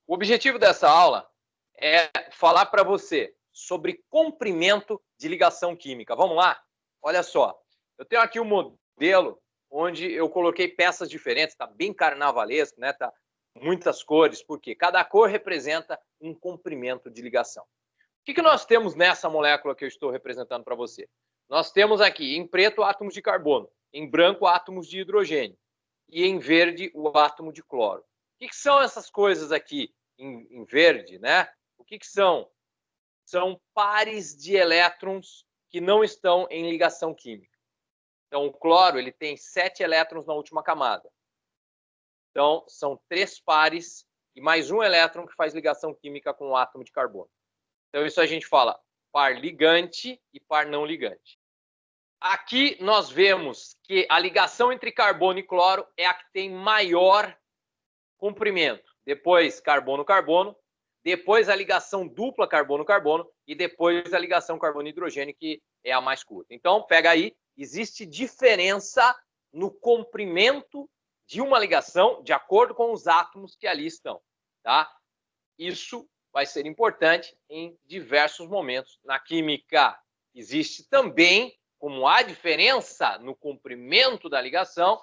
O objetivo dessa aula é falar para você sobre comprimento de ligação química. Vamos lá? Olha só, eu tenho aqui um modelo onde eu coloquei peças diferentes, está bem carnavalesco, né? Tá muitas cores, porque cada cor representa um comprimento de ligação. O que nós temos nessa molécula que eu estou representando para você? Nós temos aqui em preto átomos de carbono, em branco átomos de hidrogênio e em verde o átomo de cloro. O que são essas coisas aqui em verde, né? O que são? São pares de elétrons que não estão em ligação química. Então, o cloro ele tem 7 elétrons na última camada. Então, são 3 pares e mais um elétron que faz ligação química com o átomo de carbono. Então, isso a gente fala par ligante e par não ligante. Aqui nós vemos que a ligação entre carbono e cloro é a que tem maior comprimento. Depois, carbono-carbono. Depois, a ligação dupla carbono-carbono. E depois, a ligação carbono-hidrogênio, que é a mais curta. Então, pega aí. Existe diferença no comprimento de uma ligação de acordo com os átomos que ali estão. Tá? Isso vai ser importante em diversos momentos na química. Existe também, como há diferença no comprimento da ligação,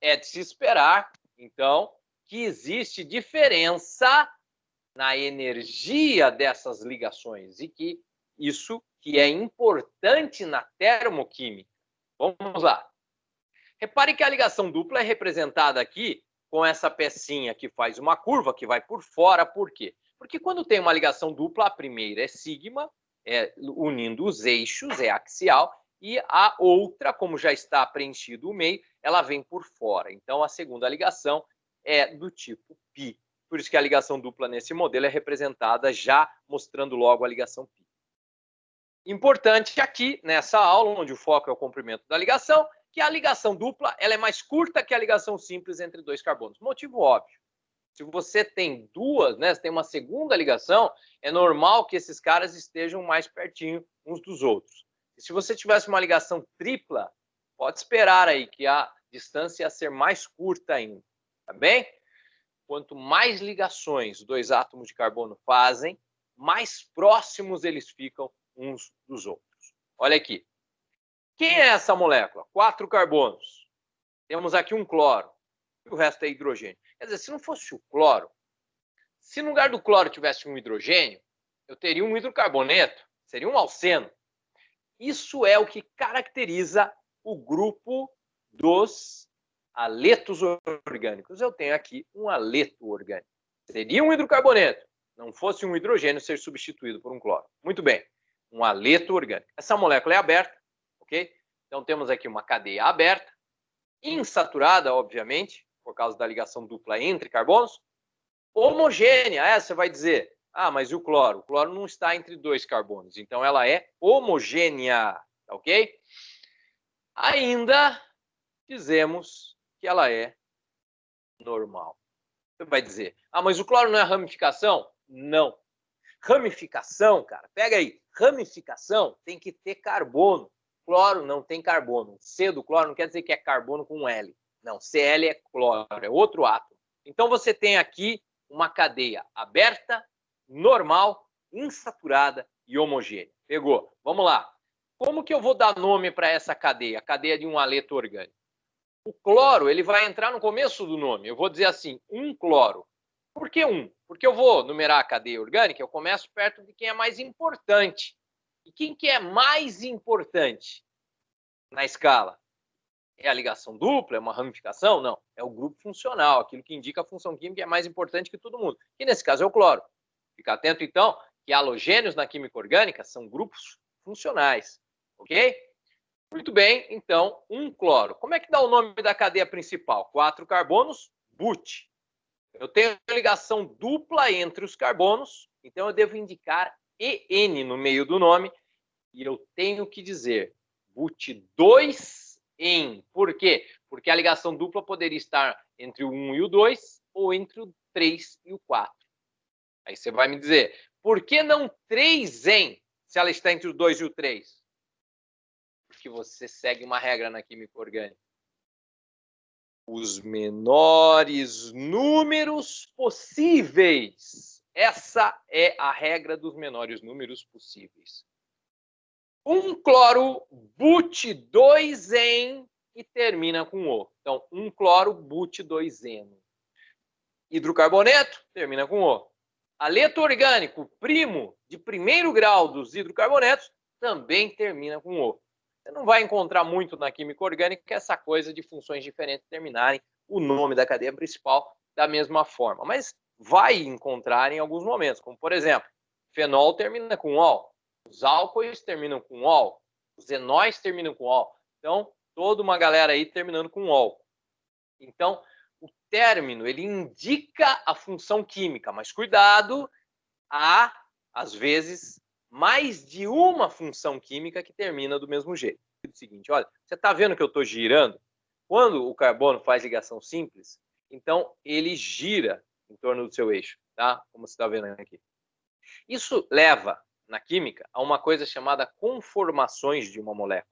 é de se esperar, então, que existe diferença na energia dessas ligações e que isso que é importante na termoquímica. Vamos lá. Repare que a ligação dupla é representada aqui com essa pecinha que faz uma curva que vai por fora. Por quê? Porque quando tem uma ligação dupla, a primeira é sigma, unindo os eixos, é axial, e a outra, como já está preenchido o meio, ela vem por fora. Então, a segunda ligação é do tipo π. Por isso que a ligação dupla nesse modelo é representada já mostrando logo a ligação π. Importante aqui, nessa aula, onde o foco é o comprimento da ligação, que a ligação dupla ela é mais curta que a ligação simples entre dois carbonos. Motivo óbvio. Se você tem duas, né, se tem uma segunda ligação, é normal que esses caras estejam mais pertinho uns dos outros. E se você tivesse uma ligação tripla, pode esperar aí que a distância ia ser mais curta ainda, tá bem? Quanto mais ligações os dois átomos de carbono fazem, mais próximos eles ficam uns dos outros. Olha aqui. Quem é essa molécula? 4 carbonos. Temos aqui um cloro. E o resto é hidrogênio. Quer dizer, se não fosse o cloro, se no lugar do cloro tivesse um hidrogênio, eu teria um hidrocarboneto, seria um alceno. Isso é o que caracteriza o grupo dos aletos orgânicos. Eu tenho aqui um aleto orgânico. Seria um hidrocarboneto, não fosse um hidrogênio ser substituído por um cloro. Muito bem, um aleto orgânico. Essa molécula é aberta, ok? Então temos aqui uma cadeia aberta, insaturada, obviamente, por causa da ligação dupla entre carbonos, homogênea. Você vai dizer, mas e o cloro? O cloro não está entre dois carbonos, então ela é homogênea, ok? Ainda dizemos que ela é normal. Você vai dizer, mas o cloro não é ramificação? Não. Ramificação, cara, pega aí, ramificação tem que ter carbono. Cloro não tem carbono. C do cloro não quer dizer que é carbono com L. Não, Cl é cloro, é outro átomo. Então você tem aqui uma cadeia aberta, normal, insaturada e homogênea. Pegou? Vamos lá. Como que eu vou dar nome para essa cadeia? A cadeia de um aleto orgânico. O cloro ele vai entrar no começo do nome. Eu vou dizer assim, um cloro. Por que um? Porque eu vou numerar a cadeia orgânica, eu começo perto de quem é mais importante. E quem que é mais importante na escala? É a ligação dupla? É uma ramificação? Não. É o grupo funcional, aquilo que indica a função química é mais importante que todo mundo. E nesse caso é o cloro. Fica atento, então, que halogênios na química orgânica são grupos funcionais. Ok? Muito bem, então, um cloro. Como é que dá o nome da cadeia principal? 4 carbonos, but. Eu tenho ligação dupla entre os carbonos, então eu devo indicar EN no meio do nome, e eu tenho que dizer but2-en. Por quê? Porque a ligação dupla poderia estar entre o 1 e o 2, ou entre o 3 e o 4. Aí você vai me dizer, por que não 3-en, se ela está entre o 2 e o 3? Porque você segue uma regra na química orgânica. os menores números possíveis. Essa é a regra dos menores números possíveis. Um cloro but2-en e termina com O. Então, um cloro but2-eno. Hidrocarboneto termina com O. Aleto orgânico primo de primeiro grau dos hidrocarbonetos também termina com O. Você não vai encontrar muito na química orgânica essa coisa de funções diferentes terminarem o nome da cadeia principal da mesma forma, mas vai encontrar em alguns momentos, como por exemplo, fenol termina com ol, os álcoois terminam com ol, os enóis terminam com ol. Então, toda uma galera aí terminando com ol. Então, o término, ele indica a função química, mas cuidado, há, às vezes, mais de uma função química que termina do mesmo jeito. É o seguinte, olha, você está vendo que eu estou girando? Quando o carbono faz ligação simples, então ele gira em torno do seu eixo, tá? Como você está vendo aqui. Isso leva, na química, a uma coisa chamada conformações de uma molécula,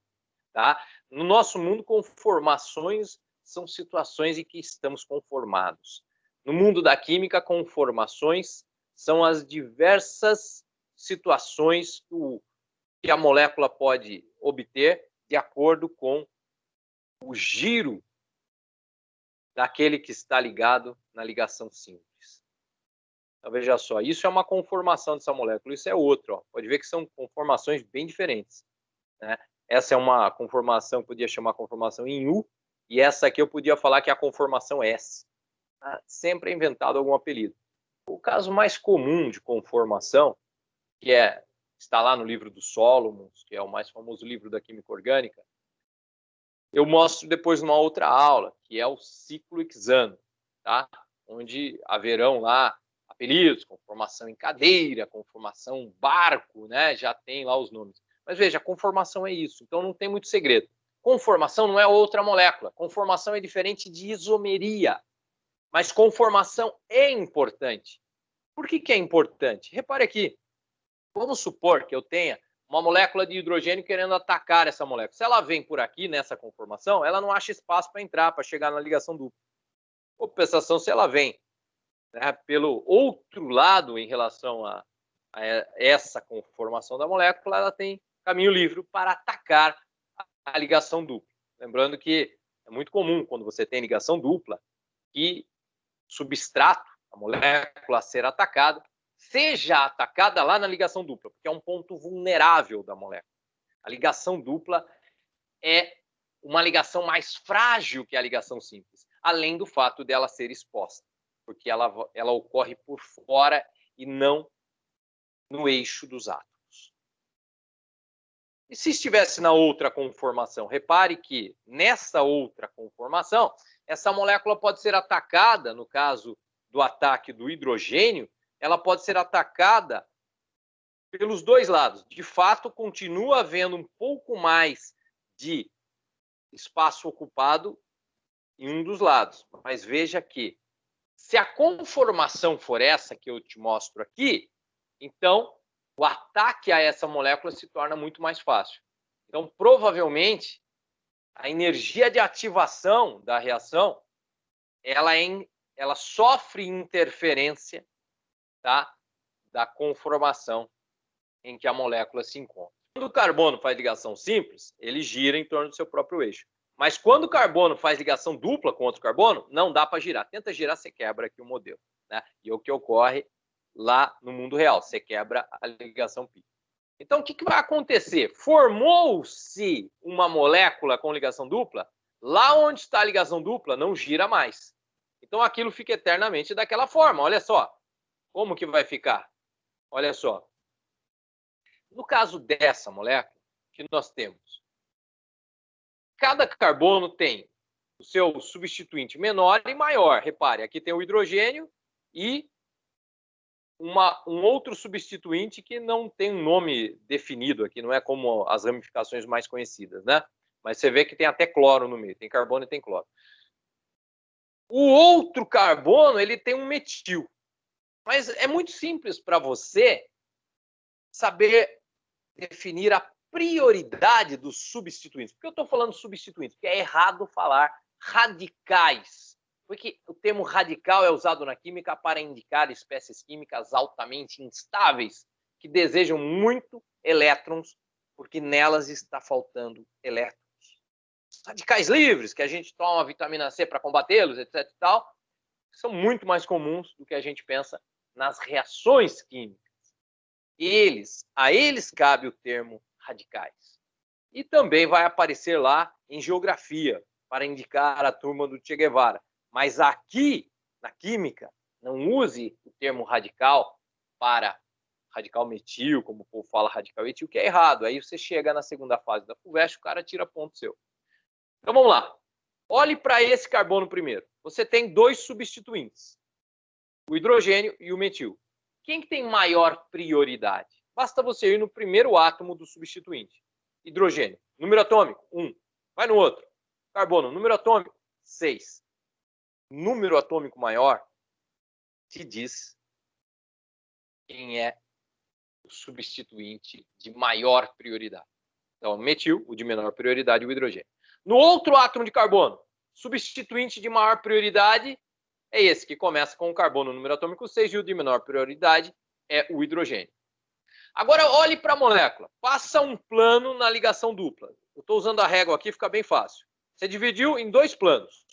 tá? No nosso mundo, conformações são situações em que estamos conformados. No mundo da química, conformações são as diversas situações que a molécula pode obter de acordo com o giro daquele que está ligado na ligação simples. Então, veja só, isso é uma conformação dessa molécula, isso é outra. Ó. Pode ver que são conformações bem diferentes, né? Essa é uma conformação que podia chamar conformação em U, e essa aqui eu podia falar que é a conformação S. Tá? Sempre é inventado algum apelido. O caso mais comum de conformação, que está lá no livro do Solomons, que é o mais famoso livro da química orgânica, eu mostro depois numa outra aula, que é o ciclo hexano, tá? Onde haverão lá apelidos, conformação em cadeira, conformação barco, né? Já tem lá os nomes. Mas veja, conformação é isso, então não tem muito segredo. Conformação não é outra molécula. Conformação é diferente de isomeria. Mas conformação é importante. Por que é importante? Repare aqui. Vamos supor que eu tenha uma molécula de hidrogênio querendo atacar essa molécula. Se ela vem por aqui, nessa conformação, ela não acha espaço para entrar, para chegar na ligação dupla. Compensação, se ela vem, né, pelo outro lado em relação a essa conformação da molécula, ela tem caminho livre para atacar a ligação dupla. Lembrando que é muito comum, quando você tem ligação dupla, que substrato, a molécula a ser atacada, seja atacada lá na ligação dupla, porque é um ponto vulnerável da molécula. A ligação dupla é uma ligação mais frágil que a ligação simples, além do fato dela ser exposta, porque ela ocorre por fora e não no eixo dos átomos. E se estivesse na outra conformação? Repare que nessa outra conformação, essa molécula pode ser atacada, no caso do ataque do hidrogênio, ela pode ser atacada pelos dois lados. De fato, continua havendo um pouco mais de espaço ocupado em um dos lados. Mas veja que, se a conformação for essa que eu te mostro aqui, então o ataque a essa molécula se torna muito mais fácil. Então, provavelmente, a energia de ativação da reação, ela sofre interferência, tá, da conformação em que a molécula se encontra. Quando o carbono faz ligação simples, ele gira em torno do seu próprio eixo. Mas quando o carbono faz ligação dupla com outro carbono, não dá para girar. Tenta girar, você quebra aqui o modelo, né? E é o que ocorre lá no mundo real, você quebra a ligação pi. Então, o que vai acontecer? Formou-se uma molécula com ligação dupla, lá onde está a ligação dupla não gira mais. Então, aquilo fica eternamente daquela forma. Olha só, como que vai ficar? Olha só. No caso dessa molécula, que nós temos, cada carbono tem o seu substituinte menor e maior. Repare, aqui tem o hidrogênio e um outro substituinte que não tem um nome definido aqui, não é como as ramificações mais conhecidas, né? Mas você vê que tem até cloro no meio, tem carbono e tem cloro. O outro carbono, ele tem um metil. Mas é muito simples para você saber definir a prioridade dos substituintes. Por que eu estou falando substituintes? Porque é errado falar radicais. Porque o termo radical é usado na química para indicar espécies químicas altamente instáveis, que desejam muito elétrons, porque nelas está faltando elétrons. Radicais livres, que a gente toma vitamina C para combatê-los, etc. e tal, são muito mais comuns do que a gente pensa nas reações químicas. A eles cabe o termo radicais. E também vai aparecer lá em geografia, para indicar a turma do Che Guevara. Mas aqui, na química, não use o termo radical para radical metil, como o povo fala radical etil, que é errado. Aí você chega na segunda fase da FUVEST, o cara tira ponto seu. Então vamos lá. Olhe para esse carbono primeiro. Você tem dois substituintes, o hidrogênio e o metil. Quem que tem maior prioridade? Basta você ir no primeiro átomo do substituinte. Hidrogênio, número atômico, 1. Vai no outro. Carbono, número atômico, 6. Número atômico maior te diz quem é o substituinte de maior prioridade. Então, metil, o de menor prioridade, e o hidrogênio. No outro átomo de carbono, substituinte de maior prioridade é esse, que começa com o carbono número atômico 6, e o de menor prioridade é o hidrogênio. Agora, olhe para a molécula. Passa um plano na ligação dupla. Eu estou usando a régua aqui, fica bem fácil. Você dividiu em dois planos.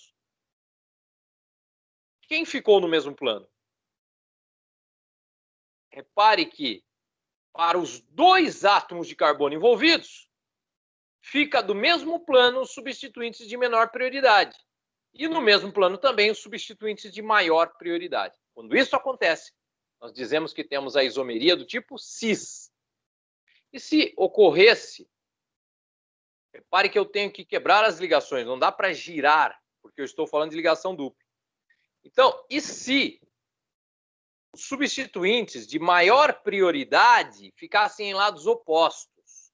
Quem ficou no mesmo plano? Repare que, para os dois átomos de carbono envolvidos, fica do mesmo plano os substituintes de menor prioridade. E no mesmo plano também os substituintes de maior prioridade. Quando isso acontece, nós dizemos que temos a isomeria do tipo cis. E se ocorresse, repare que eu tenho que quebrar as ligações, não dá para girar, porque eu estou falando de ligação dupla. Então, e se os substituintes de maior prioridade ficassem em lados opostos?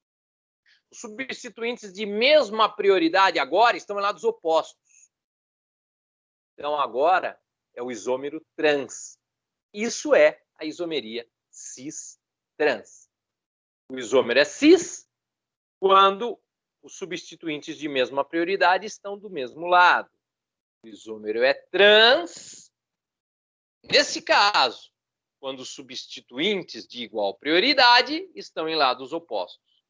Os substituintes de mesma prioridade agora estão em lados opostos. Então, agora é o isômero trans. Isso é a isomeria cis-trans. O isômero é cis quando os substituintes de mesma prioridade estão do mesmo lado. O isômero é trans, nesse caso, quando os substituintes de igual prioridade estão em lados opostos.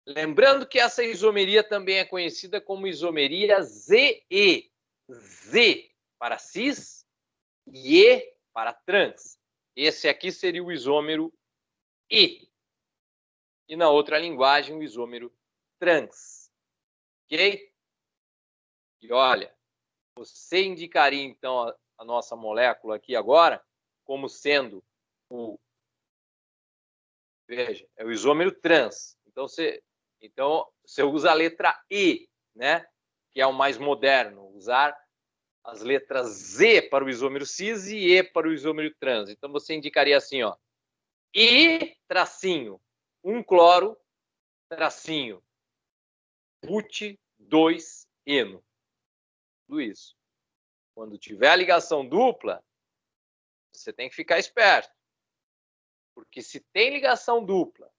Lembrando que essa isomeria também é conhecida como isomeria ZE. Z para cis e E para trans. Esse aqui seria o isômero E. E na outra linguagem, o isômero trans. Ok? E olha, você indicaria então a nossa molécula aqui agora como sendo o... Veja, é o isômero trans. Então você usa a letra E, né? Que é o mais moderno, usar as letras Z para o isômero cis e E para o isômero trans. Então você indicaria assim, ó, E tracinho, 1 cloro, tracinho, but 2 eno. Tudo isso. Quando tiver a ligação dupla, você tem que ficar esperto. Porque se tem ligação dupla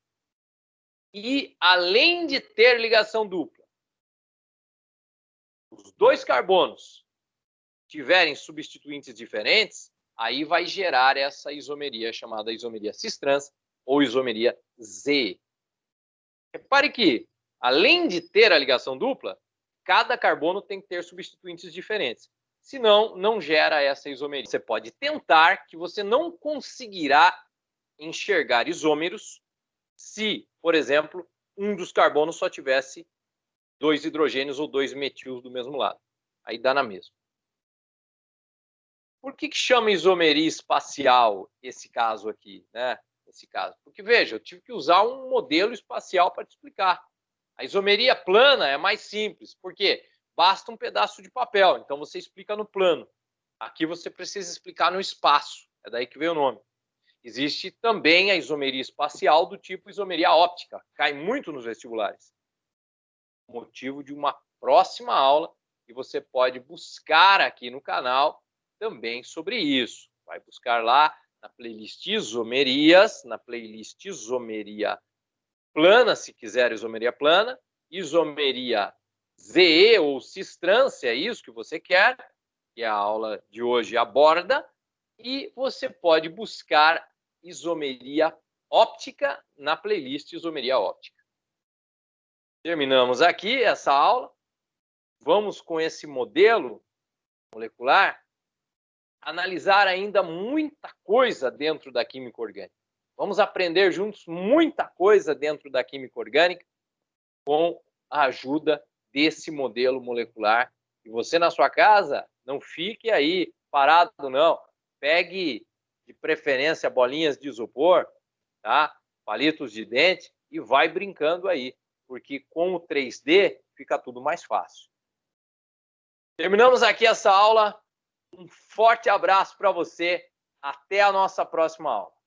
e, além de ter ligação dupla, os dois carbonos tiverem substituintes diferentes, aí vai gerar essa isomeria chamada isomeria cis-trans ou isomeria Z. Repare que, além de ter a ligação dupla, cada carbono tem que ter substituintes diferentes. Senão, não gera essa isomeria. Você pode tentar, que você não conseguirá enxergar isômeros se, por exemplo, um dos carbonos só tivesse 2 hidrogênios ou 2 metils do mesmo lado. Aí dá na mesma. Por que chama isomeria espacial esse caso aqui, né? Esse caso. Porque, veja, eu tive que usar um modelo espacial para te explicar. A isomeria plana é mais simples. Por quê? Basta um pedaço de papel. Então, você explica no plano. Aqui você precisa explicar no espaço. É daí que veio o nome. Existe também a isomeria espacial do tipo isomeria óptica. Cai muito nos vestibulares. Motivo de uma próxima aula. E você pode buscar aqui no canal também sobre isso. Vai buscar lá na playlist isomerias, na playlist isomeria plana, se quiser isomeria plana, isomeria ZE ou cistrância, é isso que você quer, que a aula de hoje aborda, e você pode buscar isomeria óptica na playlist Isomeria Óptica. Terminamos aqui essa aula. Vamos com esse modelo molecular analisar ainda muita coisa dentro da química orgânica. Vamos aprender juntos muita coisa dentro da química orgânica com a ajuda desse modelo molecular. E você na sua casa, não fique aí parado, não. Pegue, de preferência, bolinhas de isopor, tá? Palitos de dente e vai brincando aí, porque com o 3D fica tudo mais fácil. Terminamos aqui essa aula. Um forte abraço para você. Até a nossa próxima aula.